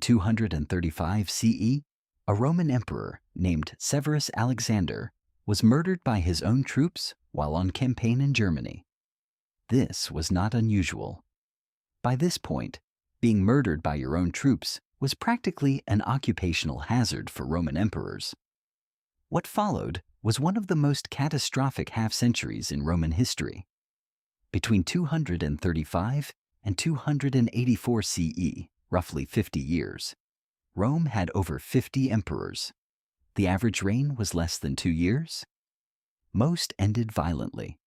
235 CE, a Roman emperor named Severus Alexander was murdered by his own troops while on campaign in Germany. This was not unusual. By this point, being murdered by your own troops was practically an occupational hazard for Roman emperors. What followed was one of the most catastrophic half-centuries in Roman history. Between 235 and 284 CE, roughly 50 years, Rome had over 50 emperors. The average reign was less than 2 years. Most ended violently.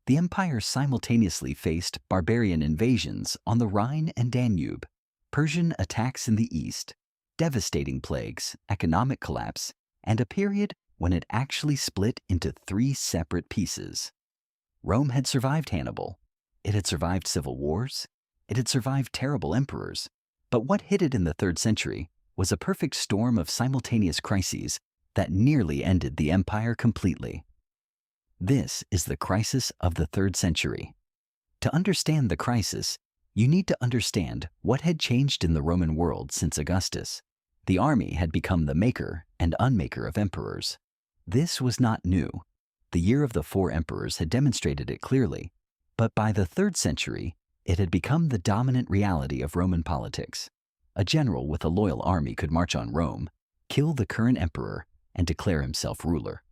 The empire simultaneously faced barbarian invasions on the Rhine and Danube, Persian attacks in the east, devastating plagues, economic collapse, and a period when it actually split into 3 separate pieces. Rome had survived Hannibal. It had survived civil wars. It had survived terrible emperors. But what hit it in the 3rd century was a perfect storm of simultaneous crises that nearly ended the empire completely. This is the crisis of the 3rd century. To understand the crisis, you need to understand what had changed in the Roman world since Augustus. The army had become the maker and unmaker of emperors. This was not new. The year of the 4 emperors had demonstrated it clearly, but by the 3rd century, it had become the dominant reality of Roman politics. A general with a loyal army could march on Rome, kill the current emperor, and declare himself ruler.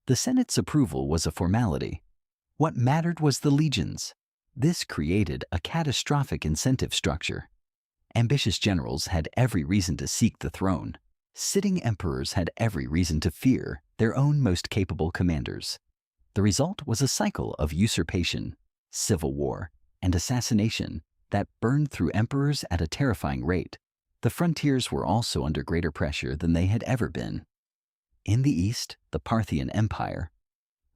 The Senate's approval was a formality. What mattered was the legions. This created a catastrophic incentive structure. Ambitious generals had every reason to seek the throne. Sitting emperors had every reason to fear their own most capable commanders. The result was a cycle of usurpation, civil war, and assassination that burned through emperors at a terrifying rate. The frontiers were also under greater pressure than they had ever been. In the east, the Parthian Empire,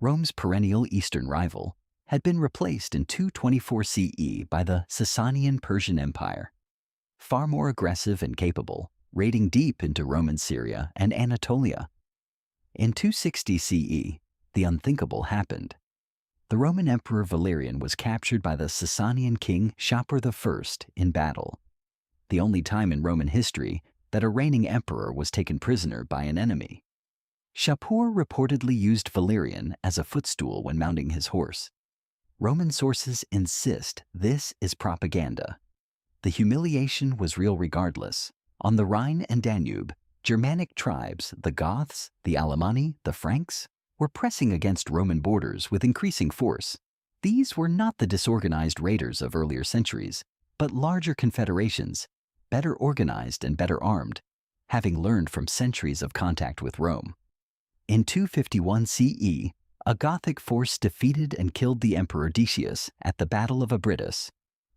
Rome's perennial eastern rival, had been replaced in 224 CE by the Sasanian Persian Empire. Far more aggressive and capable, raiding deep into Roman Syria and Anatolia. In 260 CE, the unthinkable happened. The Roman Emperor Valerian was captured by the Sasanian king Shapur I in battle, the only time in Roman history that a reigning emperor was taken prisoner by an enemy. Shapur reportedly used Valerian as a footstool when mounting his horse. Roman sources insist this is propaganda. The humiliation was real regardless. On the Rhine and Danube, Germanic tribes, the Goths, the Alemanni, the Franks, were pressing against Roman borders with increasing force. These were not the disorganized raiders of earlier centuries, but larger confederations, better organized and better armed, having learned from centuries of contact with Rome. In 251 CE, a Gothic force defeated and killed the emperor Decius at the Battle of Abrittus,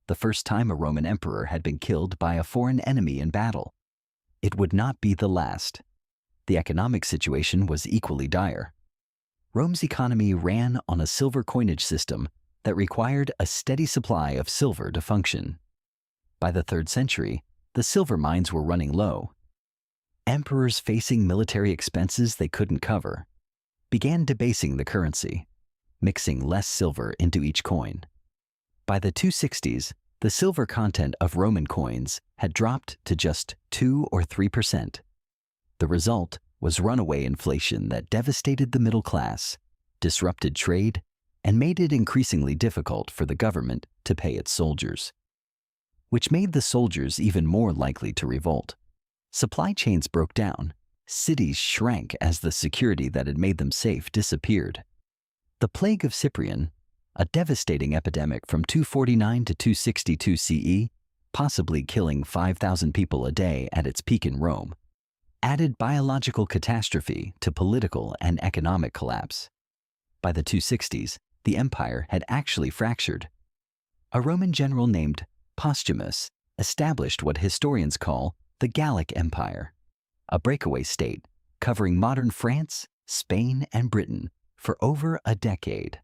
the first time a Roman emperor had been killed by a foreign enemy in battle. It would not be the last. The economic situation was equally dire. Rome's economy ran on a silver coinage system that required a steady supply of silver to function. By the 3rd century, the silver mines were running low. Emperors facing military expenses they couldn't cover began debasing the currency, mixing less silver into each coin. By the 260s, the silver content of Roman coins had dropped to just 2 or 3%. The result was runaway inflation that devastated the middle class, disrupted trade, and made it increasingly difficult for the government to pay its soldiers, which made the soldiers even more likely to revolt. Supply chains broke down. Cities shrank as the security that had made them safe disappeared. The plague of Cyprian, a devastating epidemic from 249 to 262 CE, possibly killing 5,000 people a day at its peak in Rome, added biological catastrophe to political and economic collapse. By the 260s, the empire had actually fractured. A Roman general named Postumus established what historians call the Gallic Empire, a breakaway state covering modern France, Spain, and Britain for over a decade.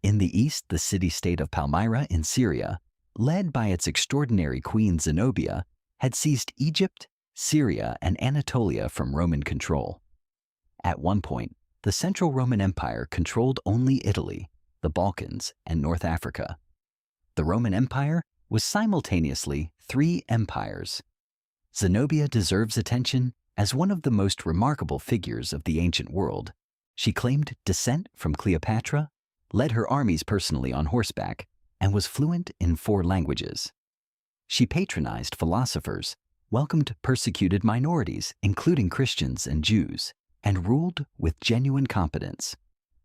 In the east, the city-state of Palmyra in Syria, led by its extraordinary queen Zenobia, had seized Egypt, Syria, and Anatolia from Roman control. At one point, the Central Roman Empire controlled only Italy, the Balkans, and North Africa. The Roman Empire was simultaneously 3 empires. Zenobia deserves attention as one of the most remarkable figures of the ancient world. She claimed descent from Cleopatra, led her armies personally on horseback, and was fluent in 4 languages. She patronized philosophers, welcomed persecuted minorities, including Christians and Jews, and ruled with genuine competence.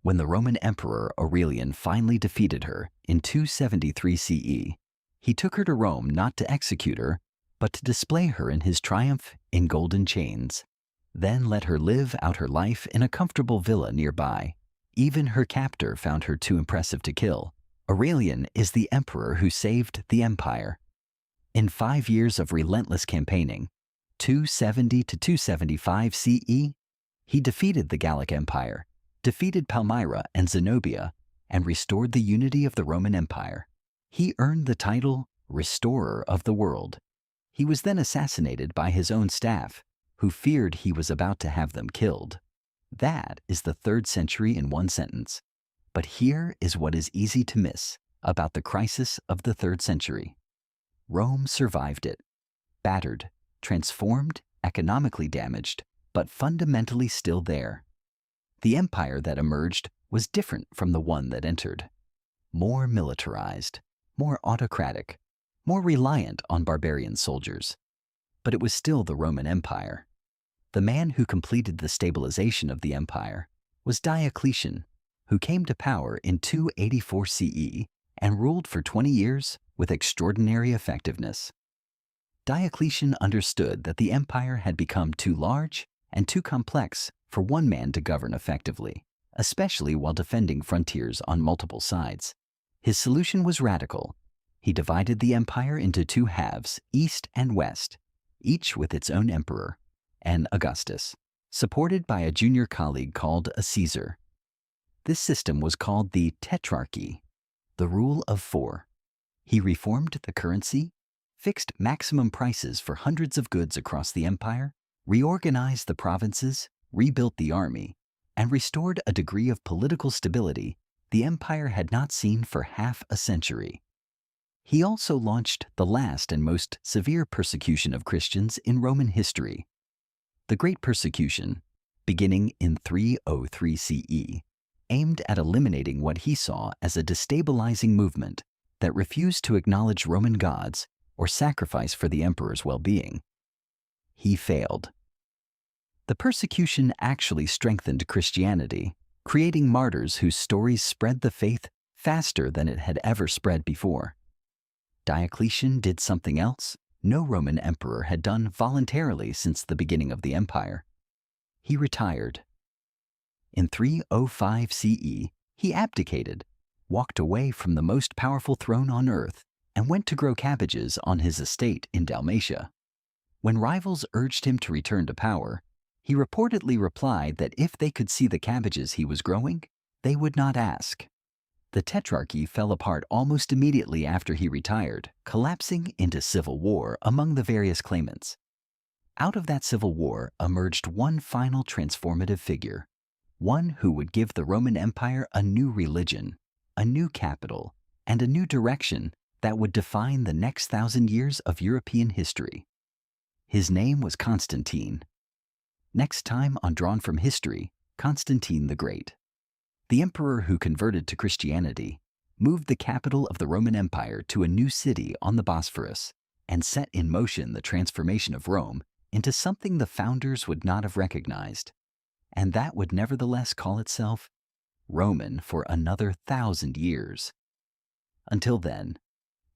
When the Roman Emperor Aurelian finally defeated her in 273 CE, he took her to Rome not to execute her, but to display her in his triumph in golden chains. Then let her live out her life in a comfortable villa nearby. Even her captor found her too impressive to kill. Aurelian is the emperor who saved the empire. In 5 years of relentless campaigning, 270 to 275 CE, he defeated the Gallic Empire, defeated Palmyra and Zenobia, and restored the unity of the Roman Empire. He earned the title Restorer of the World. He was then assassinated by his own staff, who feared he was about to have them killed. That is the 3rd century in one sentence. But here is what is easy to miss about the crisis of the 3rd century. Rome survived it, battered, transformed, economically damaged, but fundamentally still there. The empire that emerged was different from the one that entered. More militarized, more autocratic, more reliant on barbarian soldiers. But it was still the Roman Empire. The man who completed the stabilization of the empire was Diocletian, who came to power in 284 CE and ruled for 20 years with extraordinary effectiveness. Diocletian understood that the empire had become too large and too complex for one man to govern effectively, especially while defending frontiers on multiple sides. His solution was radical. He divided the empire into 2 halves, east and west, each with its own emperor, an Augustus, supported by a junior colleague called a Caesar. This system was called the Tetrarchy, the rule of 4. He reformed the currency, fixed maximum prices for hundreds of goods across the empire, reorganized the provinces, rebuilt the army, and restored a degree of political stability the empire had not seen for half a century. He also launched the last and most severe persecution of Christians in Roman history. The Great Persecution, beginning in 303 CE, aimed at eliminating what he saw as a destabilizing movement that refused to acknowledge Roman gods or sacrifice for the emperor's well-being. He failed. The persecution actually strengthened Christianity, creating martyrs whose stories spread the faith faster than it had ever spread before. Diocletian did something else no Roman emperor had done voluntarily since the beginning of the empire. He retired. In 305 CE, he abdicated, walked away from the most powerful throne on earth, and went to grow cabbages on his estate in Dalmatia. When rivals urged him to return to power, he reportedly replied that if they could see the cabbages he was growing, they would not ask. The Tetrarchy fell apart almost immediately after he retired, collapsing into civil war among the various claimants. Out of that civil war emerged one final transformative figure, one who would give the Roman Empire a new religion, a new capital, and a new direction that would define the next 1,000 years of European history. His name was Constantine. Next time on Drawn from History, Constantine the Great. The emperor who converted to Christianity moved the capital of the Roman Empire to a new city on the Bosphorus and set in motion the transformation of Rome into something the founders would not have recognized, and that would nevertheless call itself Roman for another 1,000 years. Until then,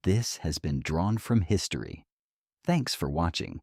this has been Drawn from History. Thanks for watching.